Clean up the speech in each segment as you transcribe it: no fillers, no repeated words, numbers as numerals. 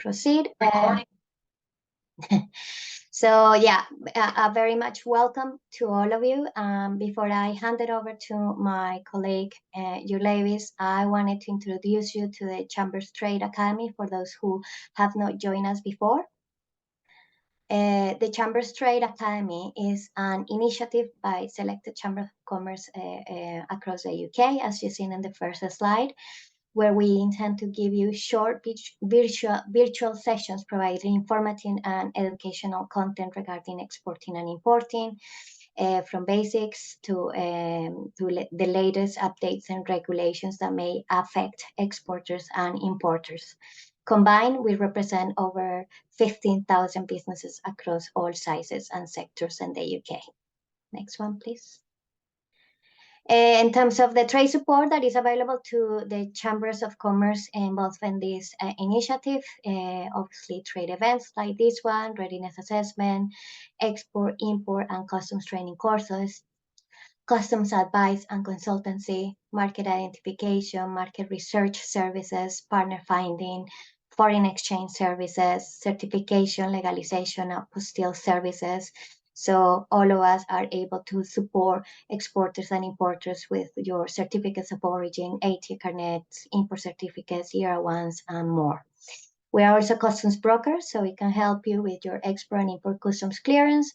proceed. So yeah, very much welcome to all of you. Before I hand it over to my colleague, Levis, I wanted to introduce you to the Chambers Trade Academy for those who have not joined us before. The Chambers Trade Academy is an initiative by selected Chamber of Commerce across the UK, as you've seen in the first slide, where we intend to give you short virtual sessions providing informative and educational content regarding exporting and importing, from basics to the latest updates and regulations that may affect exporters and importers. Combined, we represent over 15,000 businesses across all sizes and sectors in the UK. Next one, please. In terms of the trade support that is available to the Chambers of Commerce involved in this initiative, obviously trade events like this one, readiness assessment, export, import, and customs training courses, customs advice and consultancy, market identification, market research services, partner finding, foreign exchange services, certification, legalization, apostille services. So all of us are able to support exporters and importers with your certificates of origin, ATA carnets, import certificates, ER1s, and more. We are also customs brokers, so we can help you with your export and import customs clearance.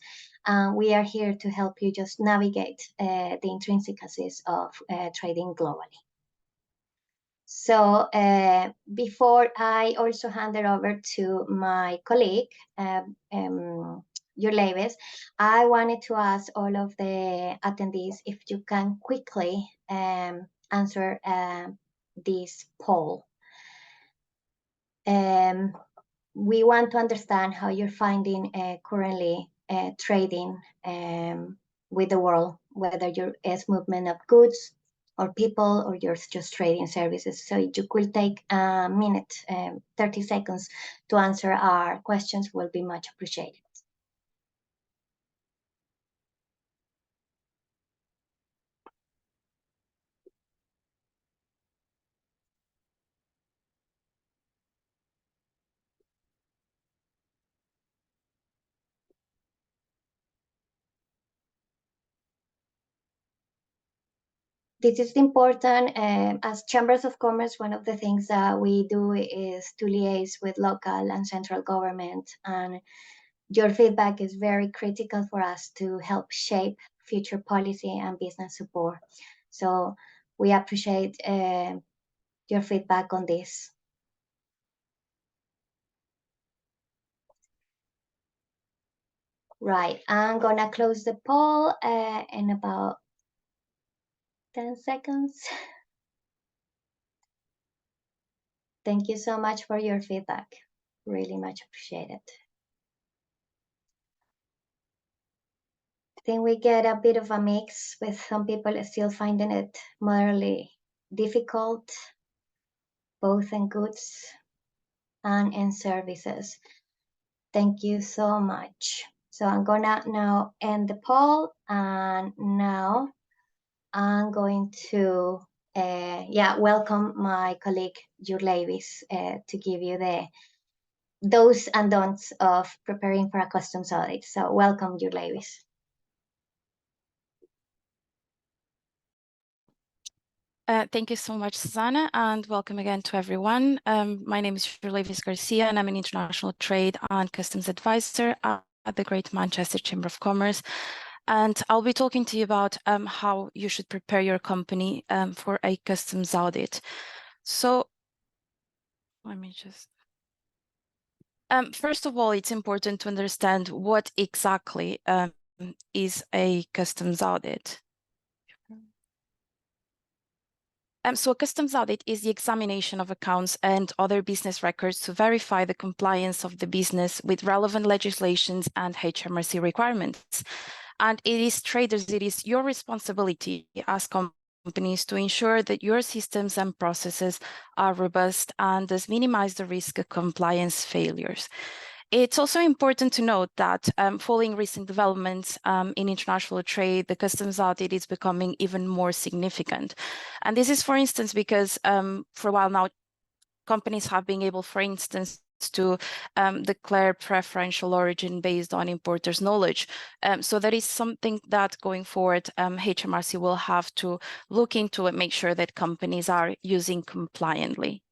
We are here to help you just navigate the intricacies of trading globally. So before I also hand it over to my colleague, Levis, I wanted to ask all of the attendees if you can quickly answer this poll. We want to understand how you're finding currently trading with the world, whether you're as movement of goods or people, or you're just trading services. So you could take a minute, 30 seconds to answer our questions will be much appreciated. This is important. As Chambers of Commerce, one of the things that we do is to liaise with local and central government, and your feedback is very critical for us to help shape future policy and business support. So we appreciate your feedback on this. Right, I'm gonna close the poll in about 10 seconds. Thank you so much for your feedback. Really much appreciated. I think we get a bit of a mix, with some people still finding it moderately difficult, both in goods and in services. Thank you so much. So I'm gonna now end the poll, and now I'm going to welcome my colleague Levis to give you the do's and don'ts of preparing for a customs audit. So welcome, Levis. Thank you so much, Susanna, and welcome again to everyone. My name is Levis Garcia, and I'm an international trade and customs advisor at the Great Manchester Chamber of Commerce. And I'll be talking to you about how you should prepare your company for a customs audit. So let me just... first of all, it's important to understand what exactly is a customs audit. So a customs audit is the examination of accounts and other business records to verify the compliance of the business with relevant legislations and HMRC requirements. And it is traders, it is your responsibility as companies to ensure that your systems and processes are robust and thus minimize the risk of compliance failures. It's also important to note that following recent developments in international trade, the customs audit is becoming even more significant. And this is, for instance, because for a while now, companies have been able, for instance, to declare preferential origin based on importer's knowledge. So that is something that going forward, HMRC will have to look into and make sure that companies are using compliantly.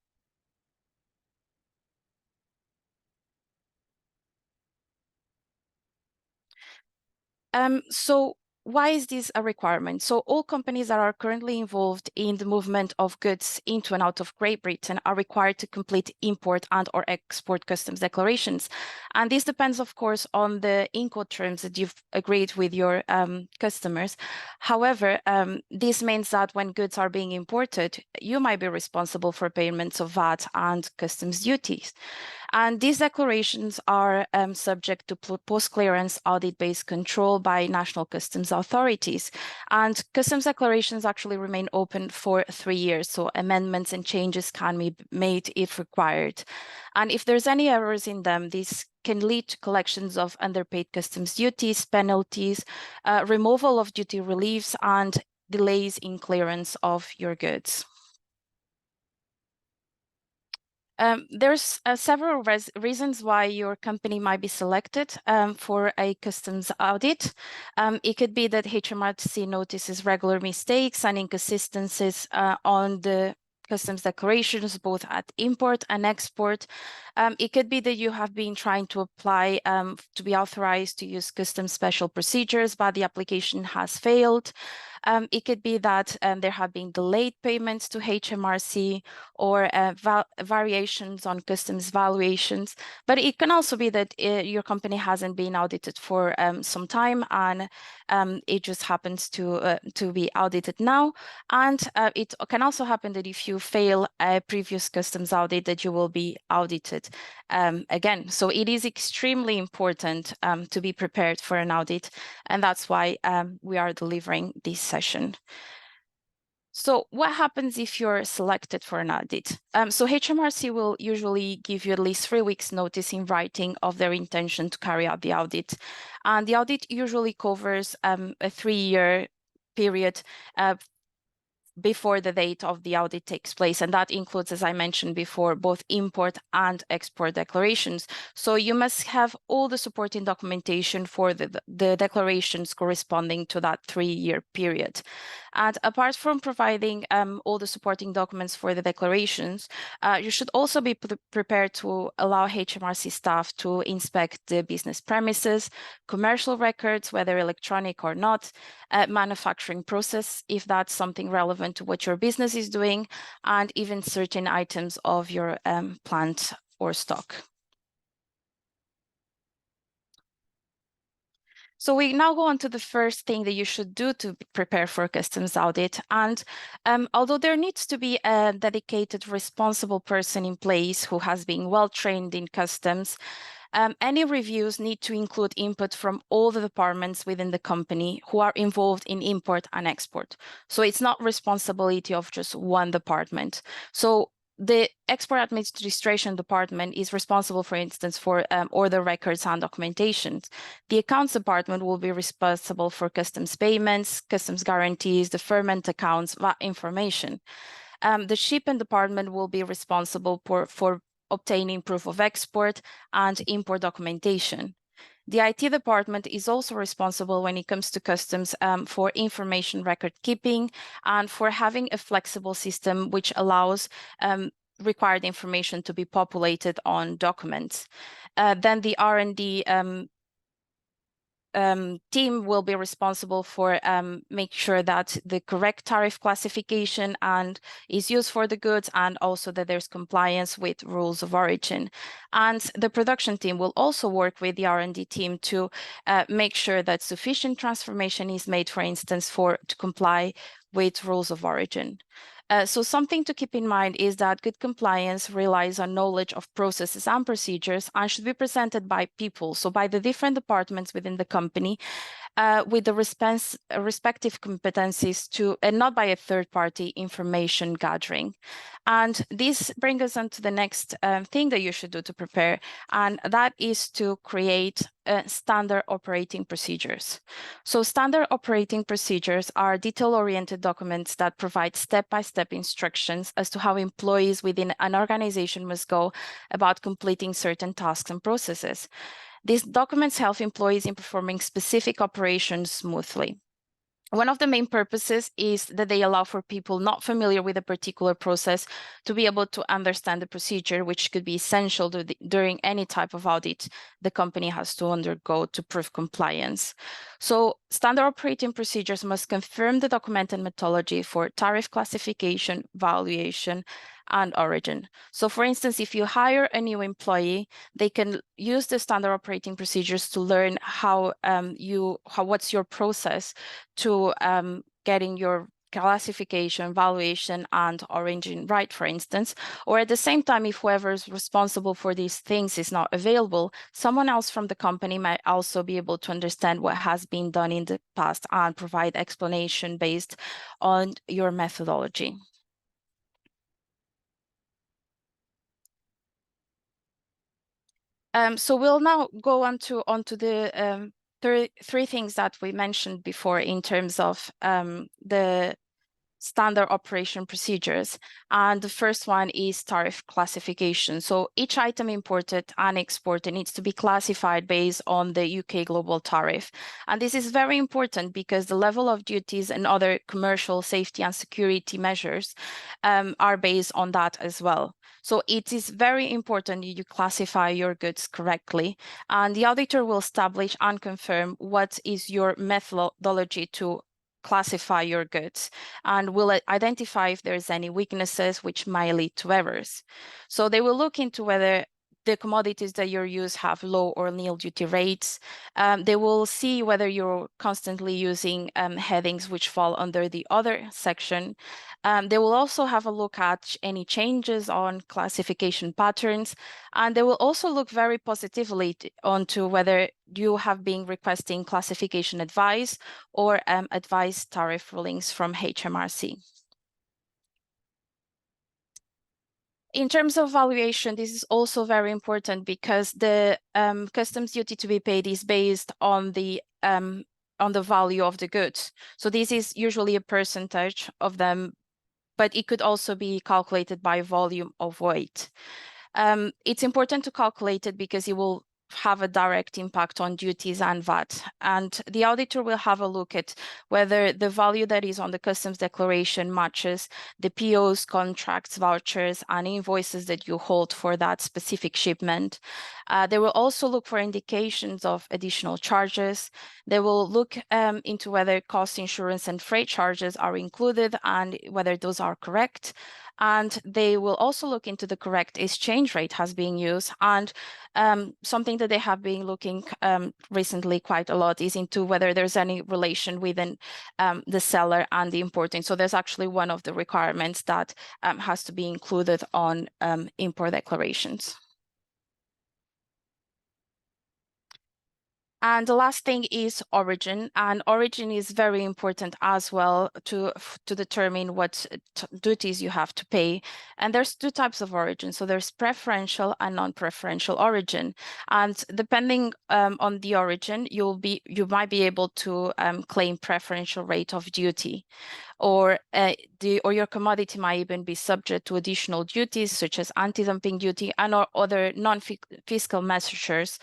So why is this a requirement? So all companies that are currently involved in the movement of goods into and out of Great Britain are required to complete import and or export customs declarations. And this depends, of course, on the Incoterms that you've agreed with your customers. However, this means that when goods are being imported, you might be responsible for payments of VAT and customs duties. And these declarations are subject to post-clearance audit-based control by national customs authorities. And customs declarations actually remain open for 3 years, so amendments and changes can be made if required. And if there's any errors in them, this can lead to collections of underpaid customs duties, penalties, removal of duty reliefs, and delays in clearance of your goods. There's several reasons why your company might be selected for a customs audit. It could be that HMRC notices regular mistakes and inconsistencies on the customs declarations, both at import and export. It could be that you have been trying to apply to be authorized to use customs special procedures, but the application has failed. It could be that there have been delayed payments to HMRC or variations on customs valuations, but it can also be that your company hasn't been audited for some time and it just happens to be audited now. And it can also happen that if you fail a previous customs audit, that you will be audited again. So it is extremely important to be prepared for an audit, and that's why we are delivering this session. So what happens if you're selected for an audit? So HMRC will usually give you at least 3 weeks notice in writing of their intention to carry out the audit. And the audit usually covers a 3-year period before the date of the audit takes place. And that includes, as I mentioned before, both import and export declarations. So you must have all the supporting documentation for the declarations corresponding to that 3-year period. And apart from providing all the supporting documents for the declarations, you should also be prepared to allow HMRC staff to inspect the business premises, commercial records, whether electronic or not, manufacturing process, if that's something relevant to what your business is doing, and even certain items of your plant or stock. So we now go on to the first thing that you should do to prepare for a customs audit. And although there needs to be a dedicated, responsible person in place who has been well trained in customs, any reviews need to include input from all the departments within the company who are involved in import and export. So it's not responsibility of just one department. So the Export Administration Department is responsible, for instance, for order records and documentation. The Accounts Department will be responsible for customs payments, customs guarantees, deferment accounts, VAT information. The Shipping Department will be responsible for obtaining proof of export and import documentation. The IT department is also responsible when it comes to customs for information record keeping and for having a flexible system which allows required information to be populated on documents. Then the R&D team will be responsible for make sure that the correct tariff classification and is used for the goods, and also that there's compliance with rules of origin. And the production team will also work with the R&D team to make sure that sufficient transformation is made, for instance, to comply with rules of origin. So something to keep in mind is that good compliance relies on knowledge of processes and procedures and should be presented by people, so by the different departments within the company, with the respective competencies and not by a third-party information gathering. And this brings us on to the next thing that you should do to prepare, and that is to create standard operating procedures. So standard operating procedures are detail-oriented documents that provide step-by-step instructions as to how employees within an organization must go about completing certain tasks and processes. These documents help employees in performing specific operations smoothly. One of the main purposes is that they allow for people not familiar with a particular process to be able to understand the procedure, which could be essential during any type of audit the company has to undergo to prove compliance. So standard operating procedures must confirm the documented methodology for tariff classification, valuation, and origin. So for instance, if you hire a new employee, they can use the standard operating procedures to learn what's your process to getting your classification, valuation, and origin right, for instance. Or at the same time, if whoever is responsible for these things is not available, someone else from the company might also be able to understand what has been done in the past and provide explanation based on your methodology. So we'll now go onto the three things that we mentioned before in terms of the standard operation procedures. And the first one is tariff classification. So each item imported and exported needs to be classified based on the UK global tariff. And this is very important because the level of duties and other commercial safety and security measures are based on that as well. So it is very important you classify your goods correctly, and the auditor will establish and confirm what is your methodology to classify your goods, and will identify if there's any weaknesses which might lead to errors. So they will look into whether the commodities that you use have low or nil duty rates. They will see whether you're constantly using headings which fall under the other section. They will also have a look at any changes on classification patterns, and they will also look very positively onto whether you have been requesting classification advice or advice tariff rulings from HMRC. In terms of valuation, this is also very important because the customs duty to be paid is based on the value of the goods. So this is usually a percentage of them, but it could also be calculated by volume of weight. It's important to calculate it because it will have a direct impact on duties and VAT. And the auditor will have a look at whether the value that is on the customs declaration matches the POs, contracts, vouchers, and invoices that you hold for that specific shipment. They will also look for indications of additional charges. They will look into whether cost, insurance, and freight charges are included and whether those are correct. And they will also look into the correct exchange rate has been used. And something that they have been looking recently quite a lot is into whether there's any relation within the seller and the importing. So there's actually one of the requirements that has to be included on import declarations. And the last thing is origin, and origin is very important as well to determine what duties you have to pay. And there's two types of origin. So there's preferential and non-preferential origin. And depending on the origin, you might be able to claim preferential rate of duty. Or your commodity might even be subject to additional duties such as anti-dumping duty and or other non-fiscal measures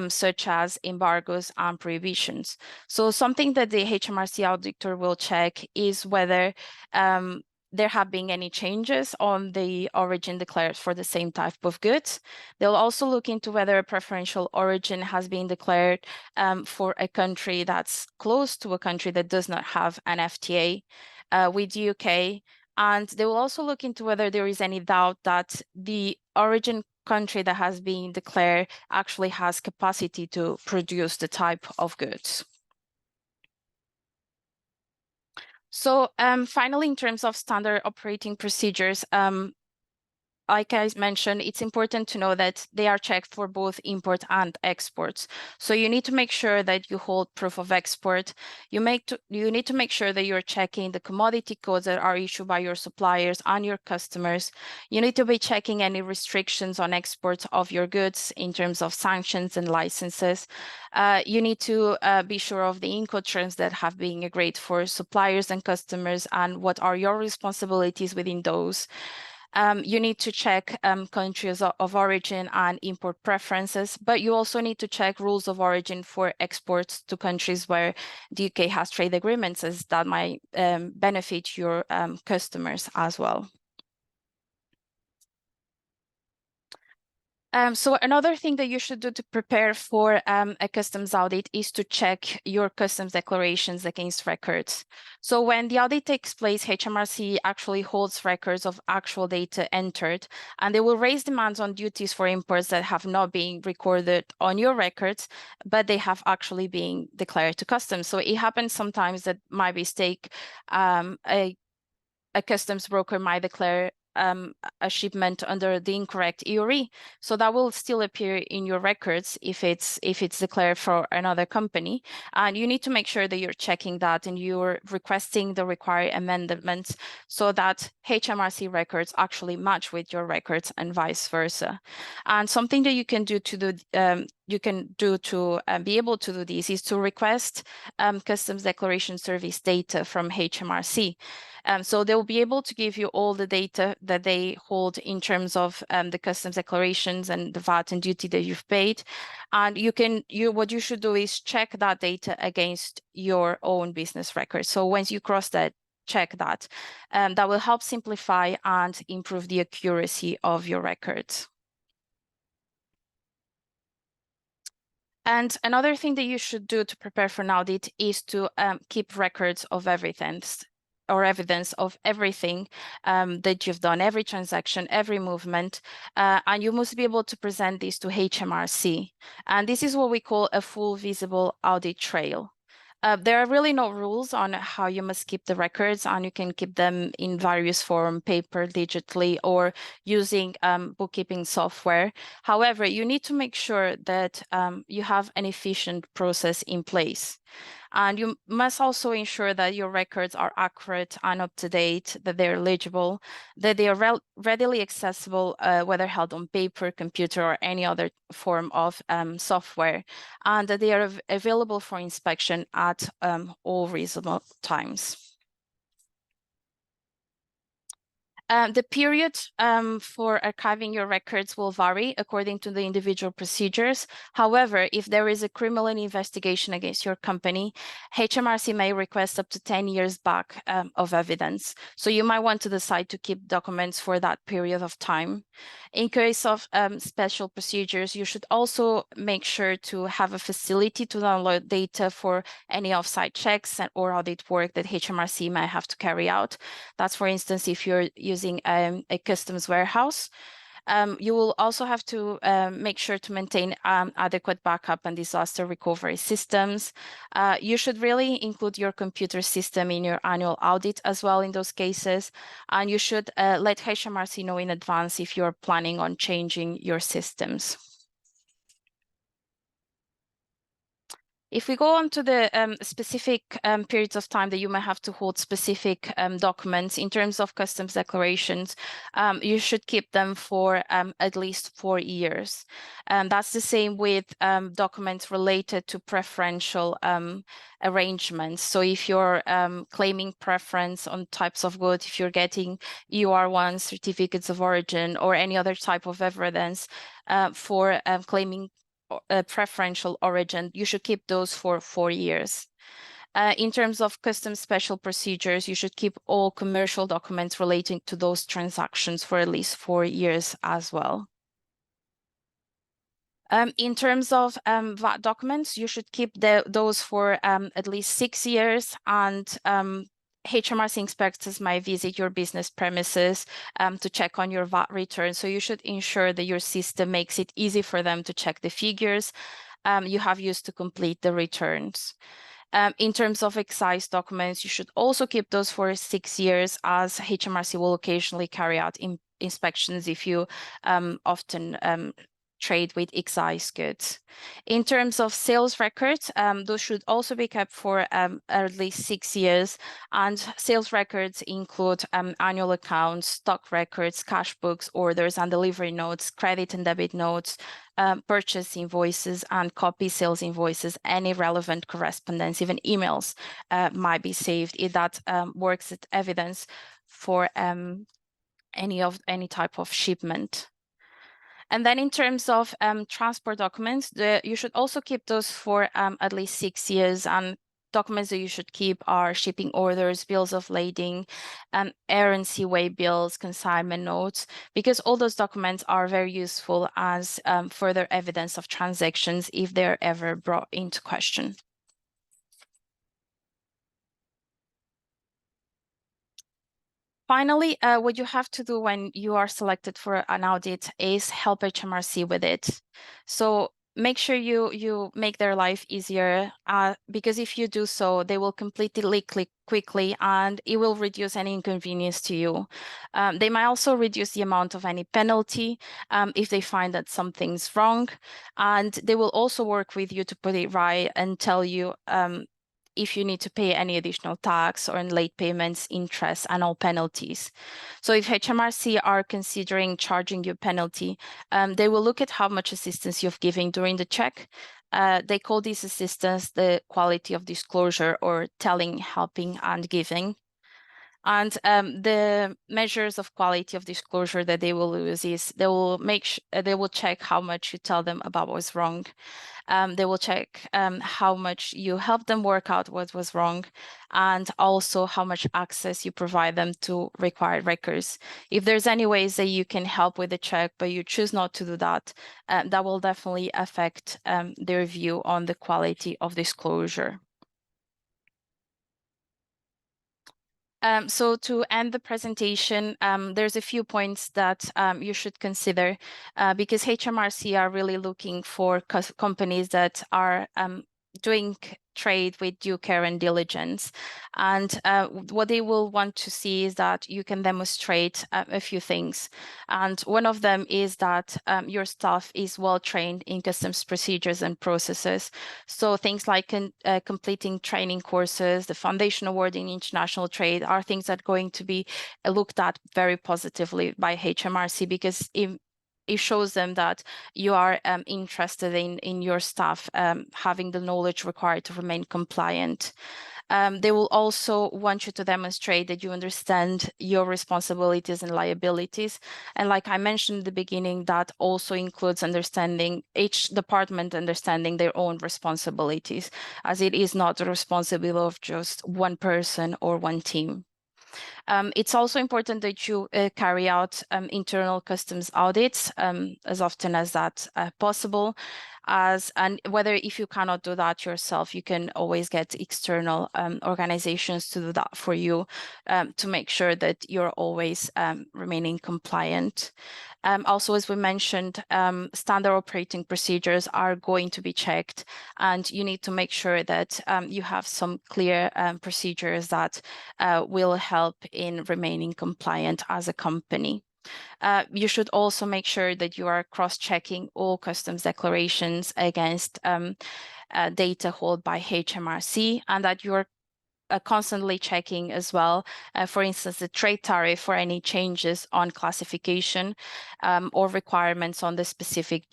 such as embargoes and prohibitions. So something that the HMRC auditor will check is whether there have been any changes on the origin declared for the same type of goods. They'll also look into whether a preferential origin has been declared for a country that's close to a country that does not have an FTA with the UK. And they will also look into whether there is any doubt that the origin country that has been declared actually has capacity to produce the type of goods. So finally, in terms of standard operating procedures, like I mentioned, it's important to know that they are checked for both import and exports. So you need to make sure that you hold proof of export. You need to make sure that you're checking the commodity codes that are issued by your suppliers and your customers. You need to be checking any restrictions on exports of your goods in terms of sanctions and licenses. You need to be sure of the Incoterms that have been agreed for suppliers and customers and what are your responsibilities within those. You need to check countries of origin and import preferences, but you also need to check rules of origin for exports to countries where the UK has trade agreements, as that might benefit your customers as well. So another thing that you should do to prepare for a customs audit is to check your customs declarations against records. So when the audit takes place, HMRC actually holds records of actual data entered, and they will raise demands on duties for imports that have not been recorded on your records, but they have actually been declared to customs. So it happens sometimes that by mistake, a customs broker might declare a shipment under the incorrect EORI. So that will still appear in your records if it's declared for another company. And you need to make sure that you're checking that and you're requesting the required amendments so that HMRC records actually match with your records and vice versa. And something that you can do to be able to do this is to request customs declaration service data from HMRC. So they'll be able to give you all the data that they hold in terms of the customs declarations and the VAT and duty that you've paid. And what you should do is check that data against your own business records. So once you cross that, check that. That will help simplify and improve the accuracy of your records. And another thing that you should do to prepare for an audit is to keep records of everything, or evidence of everything that you've done, every transaction, every movement, and you must be able to present this to HMRC. And this is what we call a full visible audit trail. There are really no rules on how you must keep the records, and you can keep them in various form, paper, digitally, or using bookkeeping software. However, you need to make sure that you have an efficient process in place. And you must also ensure that your records are accurate and up to date, that they're legible, that they are readily accessible, whether held on paper, computer, or any other form of software, and that they are available for inspection at all reasonable times. The period for archiving your records will vary according to the individual procedures. However, if there is a criminal investigation against your company, HMRC may request up to 10 years back of evidence. So you might want to decide to keep documents for that period of time. In case of special procedures, you should also make sure to have a facility to download data for any offsite checks or audit work that HMRC might have to carry out. That's, for instance, if you're using a customs warehouse. You will also have to make sure to maintain adequate backup and disaster recovery systems. You should really include your computer system in your annual audit as well in those cases. And you should let HMRC know in advance if you're planning on changing your systems. If we go on to the specific periods of time that you might have to hold specific documents in terms of customs declarations, you should keep them for at least 4 years. That's the same with documents related to preferential arrangements. So if you're claiming preference on types of goods, if you're getting EUR1 certificates of origin or any other type of evidence for claiming preferential origin, you should keep those for 4 years. In terms of customs special procedures, you should keep all commercial documents relating to those transactions for at least 4 years as well. In terms of VAT documents, you should keep those for at least 6 years, and HMRC inspectors might visit your business premises to check on your VAT return. So you should ensure that your system makes it easy for them to check the figures you have used to complete the returns. In terms of excise documents, you should also keep those for 6 years, as HMRC will occasionally carry out inspections if you often trade with excise goods. In terms of sales records, those should also be kept for at least 6 years, and sales records include annual accounts, stock records, cash books, orders and delivery notes, credit and debit notes, purchase invoices and copy sales invoices. Any relevant correspondence, even emails, might be saved if that works as evidence for any type of shipment. And then in terms of transport documents, you should also keep those for at least 6 years. And documents that you should keep are shipping orders, bills of lading, air and seaway bills, consignment notes, because all those documents are very useful as further evidence of transactions if they're ever brought into question. Finally, what you have to do when you are selected for an audit is help HMRC with it. So make sure you make their life easier, because if you do so, they will completely click quickly and it will reduce any inconvenience to you. They might also reduce the amount of any penalty if they find that something's wrong, and they will also work with you to put it right and tell you if you need to pay any additional tax or in late payments, interest, and all penalties. So if HMRC are considering charging you a penalty, they will look at how much assistance you've given during the check. They call this assistance the quality of disclosure, or telling, helping, and giving. And the measures of quality of disclosure that they will use is they will check how much you tell them about what's wrong. They will check how much you help them work out what was wrong, and also how much access you provide them to required records. If there's any ways that you can help with the check, but you choose not to do that, that will definitely affect their view on the quality of disclosure. So to end the presentation, there's a few points that you should consider, because HMRC are really looking for companies that are doing trade with due care and diligence. And what they will want to see is that you can demonstrate a few things. And one of them is that your staff is well trained in customs procedures and processes. So things like completing training courses, the foundation award in international trade are things that are going to be looked at very positively by HMRC, because it shows them that you are interested in your staff having the knowledge required to remain compliant. They will also want you to demonstrate that you understand your responsibilities and liabilities. And like I mentioned at the beginning, that also includes understanding each department, understanding their own responsibilities, as it is not the responsibility of just one person or one team. It's also important that you carry out internal customs audits as often as that's possible. And whether if you cannot do that yourself, you can always get external organizations to do that for you, to make sure that you're always remaining compliant. Also, as we mentioned, standard operating procedures are going to be checked, and you need to make sure that you have some clear procedures that will help in remaining compliant as a company. You should also make sure that you are cross-checking all customs declarations against data held by HMRC, and that you're constantly checking as well, for instance, the trade tariff for any changes on classification or requirements on the specific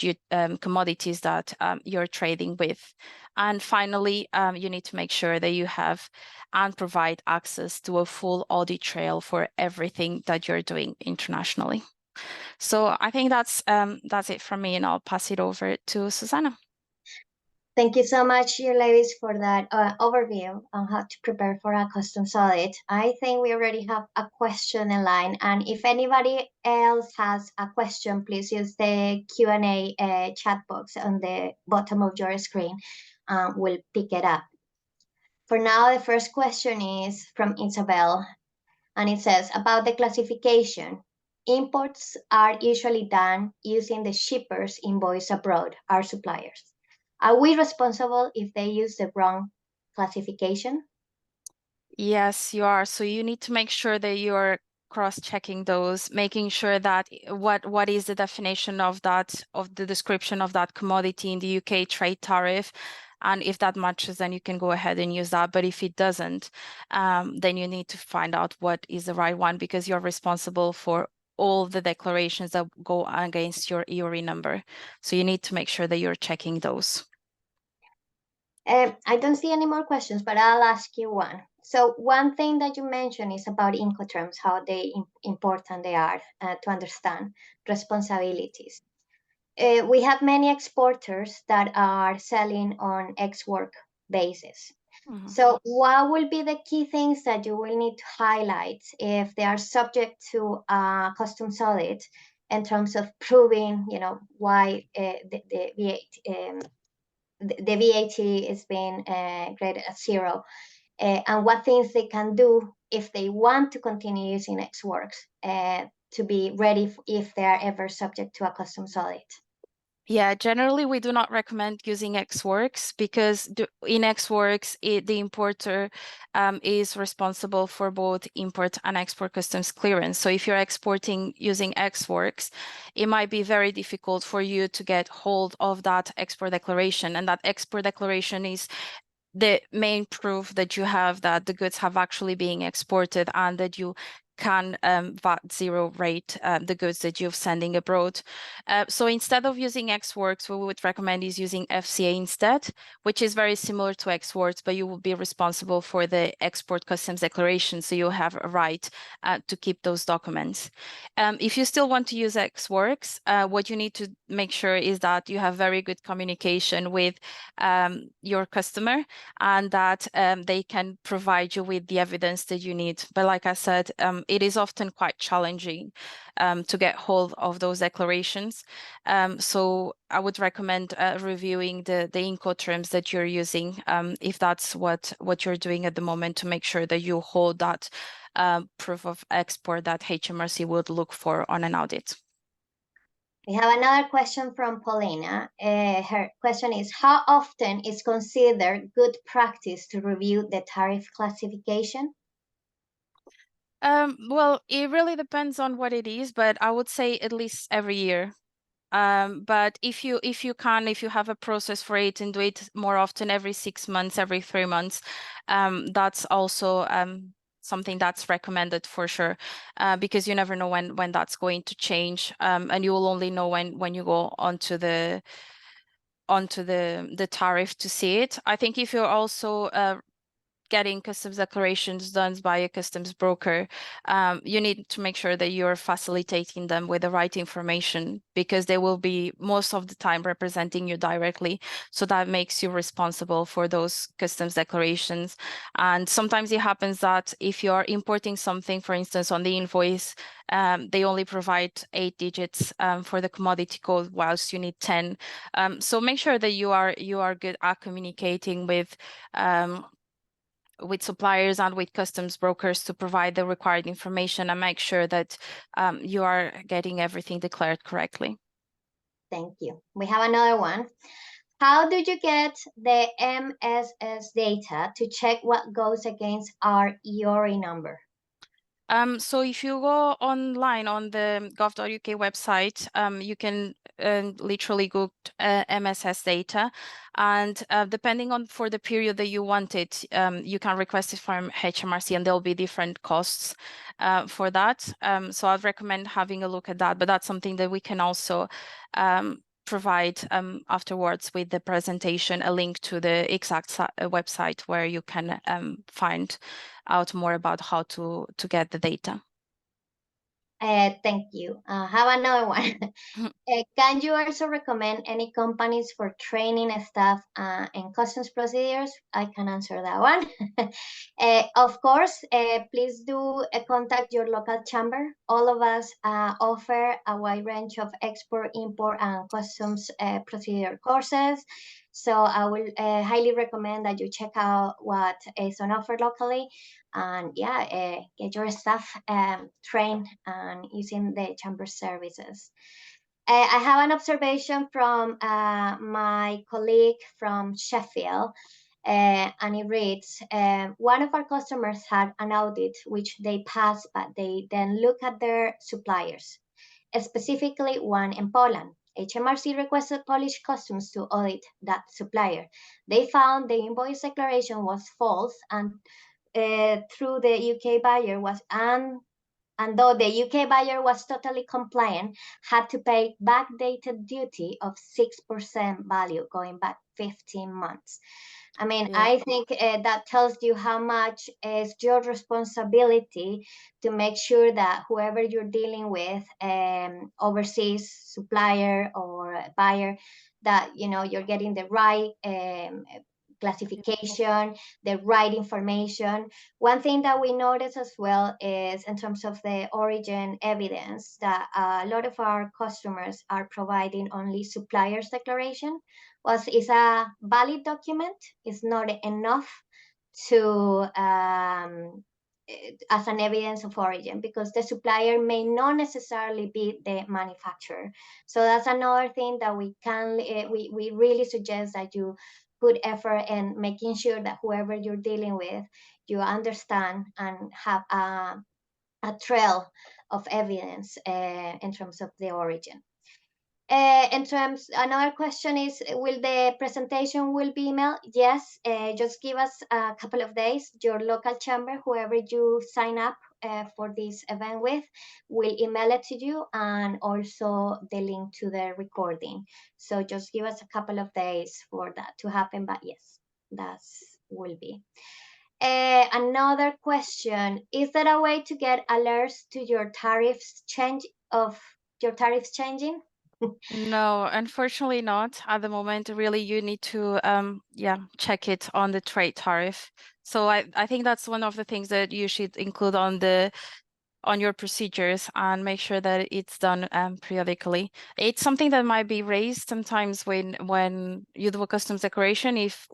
commodities that you're trading with. And finally, you need to make sure that you have and provide access to a full audit trail for everything that you're doing internationally. So I think that's it from me, and I'll pass it over to Susanna. Thank you so much, ladies, for that overview on how to prepare for a customs audit. I think we already have a question in line, and if anybody else has a question, please use the Q&A chat box on the bottom of your screen. We'll pick it up. For now, the first question is from Isabel, and it says about the classification. Imports are usually done using the shipper's invoice abroad, our suppliers. Are we responsible if they use the wrong classification? Yes, you are. So you need to make sure that you're cross-checking those, making sure that what is the definition of the description of that commodity in the UK trade tariff. And if that matches, then you can go ahead and use that. But if it doesn't, then you need to find out what is the right one, because you're responsible for all the declarations that go against your EORI number. So you need to make sure that you're checking those. I don't see any more questions, but I'll ask you one. So one thing that you mentioned is about Incoterms, how important they are to understand responsibilities. We have many exporters that are selling on ex-work basis. So what will be the key things that you will need to highlight if they are subject to customs audit in terms of proving, why the VAT is being graded at zero, and what things they can do if they want to continue using ex-works to be ready if they are ever subject to a customs audit. Yeah, generally we do not recommend using ex-works, because in ex-works, the importer is responsible for both import and export customs clearance. So if you're exporting using ex-works, it might be very difficult for you to get hold of that export declaration. And that export declaration is the main proof that you have that the goods have actually been exported and that you can VAT zero rate the goods that you're sending abroad. So instead of using ex-works, what we would recommend is using FCA instead, which is very similar to ex-works, but you will be responsible for the export customs declaration. So you have a right to keep those documents. If you still want to use ex-works, what you need to make sure is that you have very good communication with your customer, and that they can provide you with the evidence that you need. But like I said, it is often quite challenging to get hold of those declarations. So I would recommend reviewing the Incoterms that you're using, if that's what you're doing at the moment, to make sure that you hold that proof of export that HMRC would look for on an audit. We have another question from Paulina. Her question is, how often is considered good practice to review the tariff classification? Well, it really depends on what it is, but I would say at least every year. But if you have a process for it and do it more often, every 6 months, every 3 months, that's also something that's recommended for sure, because you never know when that's going to change, and you will only know when you go onto the tariff to see it. I think if you're also getting customs declarations done by a customs broker, you need to make sure that you're facilitating them with the right information, because they will be most of the time representing you directly. So that makes you responsible for those customs declarations. And sometimes it happens that if you're importing something, for instance, on the invoice, they only provide 8 digits for the commodity code, whilst you need 10. So make sure that you are good at communicating with suppliers and with customs brokers to provide the required information and make sure that you are getting everything declared correctly. Thank you. We have another one. How do you get the MSS data to check what goes against our EORI number? So if you go online on the gov.uk website, you can literally Google MSS data, and depending on for the period that you want it, you can request it from HMRC, and there'll be different costs for that. So I'd recommend having a look at that, but that's something that we can also provide afterwards with the presentation, a link to the exact website where you can find out more about how to get the data. Thank you. Have another one. Can you also recommend any companies for training staff and customs procedures? I can answer that one. Of course, please do contact your local chamber. All of us offer a wide range of export, import, and customs procedure courses. So I will highly recommend that you check out what is on offer locally, and yeah, get your staff trained and using the chamber services. I have an observation from my colleague from Sheffield. and it reads, one of our customers had an audit which they passed, but they then look at their suppliers, specifically one in Poland. HMRC requested Polish customs to audit that supplier. They found the invoice declaration was false, and through the UK buyer was and though the UK buyer was totally compliant, had to pay backdated duty of 6% value going back 15 months. I mean, Yeah. I think that tells you how much is your responsibility to make sure that whoever you're dealing with, overseas supplier or buyer, that you're getting the right classification, the right information. One thing that we notice as well is in terms of the origin evidence that a lot of our customers are providing only supplier's declaration. Was is a valid document, is not enough to as an evidence of origin, because the supplier may not necessarily be the manufacturer. So that's another thing that we really suggest that you put effort in making sure that whoever you're dealing with, you understand and have a trail of evidence in terms of the origin. Another question is, will the presentation will be emailed? Yes, just give us a couple of days. Your local chamber, whoever you sign up for this event with, will email it to you, and also the link to the recording. So just give us a couple of days for that to happen, but yes, that will be. Another question, is there a way to get alerts to your tariffs changing? No, unfortunately not at the moment. Really, you need to check it on the trade tariff. So I think that's one of the things that you should include on your procedures, and make sure that it's done periodically. It's something that might be raised sometimes when you do a customs declaration, if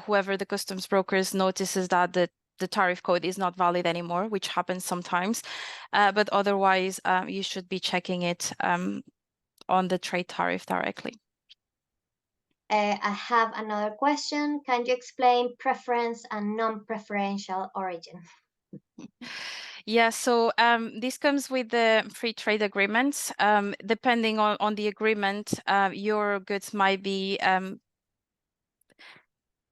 whoever the customs brokers notices that the tariff code is not valid anymore, which happens sometimes. But otherwise, you should be checking it on the trade tariff directly. I have another question. Can you explain preference and non-preferential origin? Yeah, so this comes with the free trade agreements. Depending on the agreement, your goods might be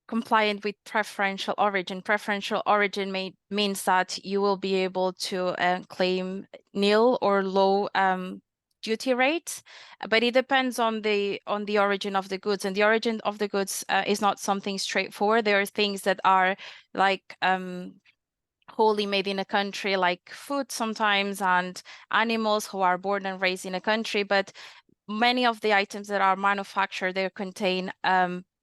compliant with preferential origin. Preferential origin means that you will be able to claim nil or low duty rates, but it depends on the origin of the goods, and the origin of the goods is not something straightforward. There are things that are like wholly made in a country, like food sometimes, and animals who are born and raised in a country, but many of the items that are manufactured, they contain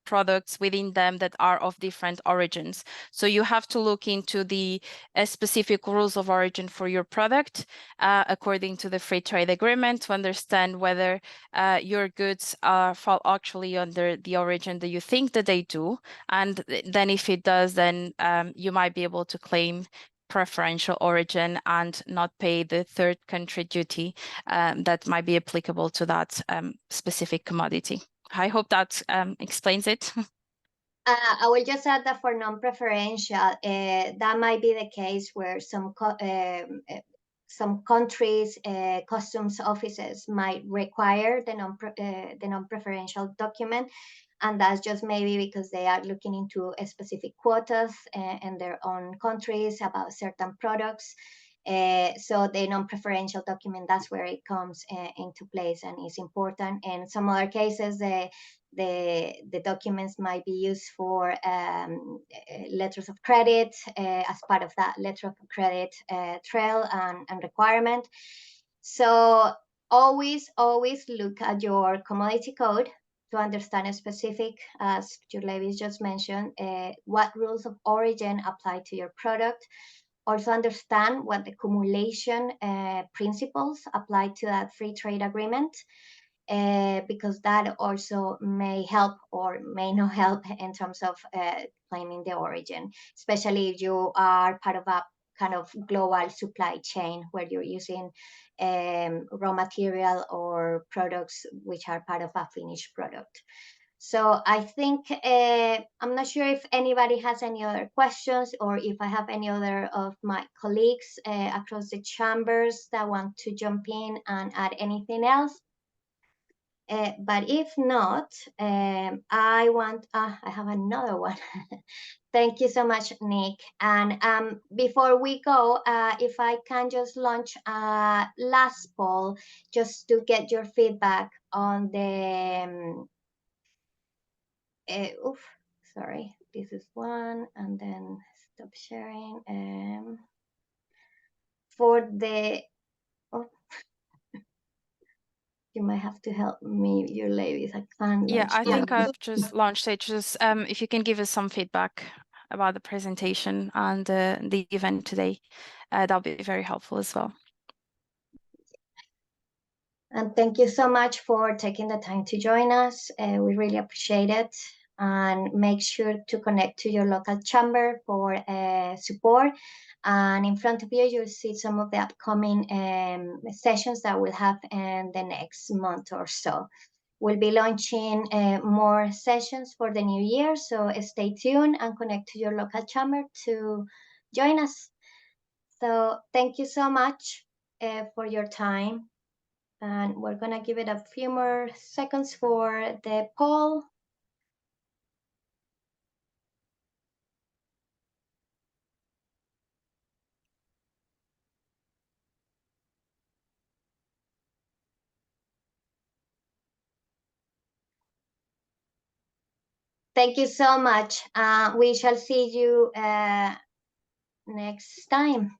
products within them that are of different origins. So you have to look into the specific rules of origin for your product according to the free trade agreement, to understand whether your goods fall actually under the origin that you think that they do. And then if it does, then you might be able to claim preferential origin and not pay the third country duty that might be applicable to that specific commodity. I hope that explains it. I will just add that for non-preferential, that might be the case where some countries' customs offices might require the non-preferential document, and that's just maybe because they are looking into specific quotas in their own countries about certain products. So the non-preferential document, that's where it comes into place and is important. In some other cases, the documents might be used for letters of credit as part of that letter of credit trail and requirement. So always look at your commodity code to understand a specific, as Jurlevis just mentioned, what rules of origin apply to your product. Also understand what the accumulation principles apply to that free trade agreement, because that also may help or may not help in terms of claiming the origin, especially if you are part of a kind of global supply chain where you're using raw material or products which are part of a finished product. So I think I'm not sure if anybody has any other questions, or if I have any other of my colleagues across the chambers that want to jump in and add anything else. But if not, I have another one. Thank you so much, Nick. And before we go, if I can just launch a last poll just to get your feedback on the, sorry, this is one, and then stop sharing. For the, oh, you might have to help me, your ladies. I can't. Yeah, I think the- I've just launched it. Just if you can give us some feedback about the presentation and the event today, that'll be very helpful as well. And thank you so much for taking the time to join us. We really appreciate it. And make sure to connect to your local chamber for support. And in front of you, you'll see some of the upcoming sessions that we'll have in the next month or so. We'll be launching more sessions for the new year, so stay tuned and connect to your local chamber to join us. So thank you so much for your time. And we're going to give it a few more seconds for the poll. Thank you so much. We shall see you next time.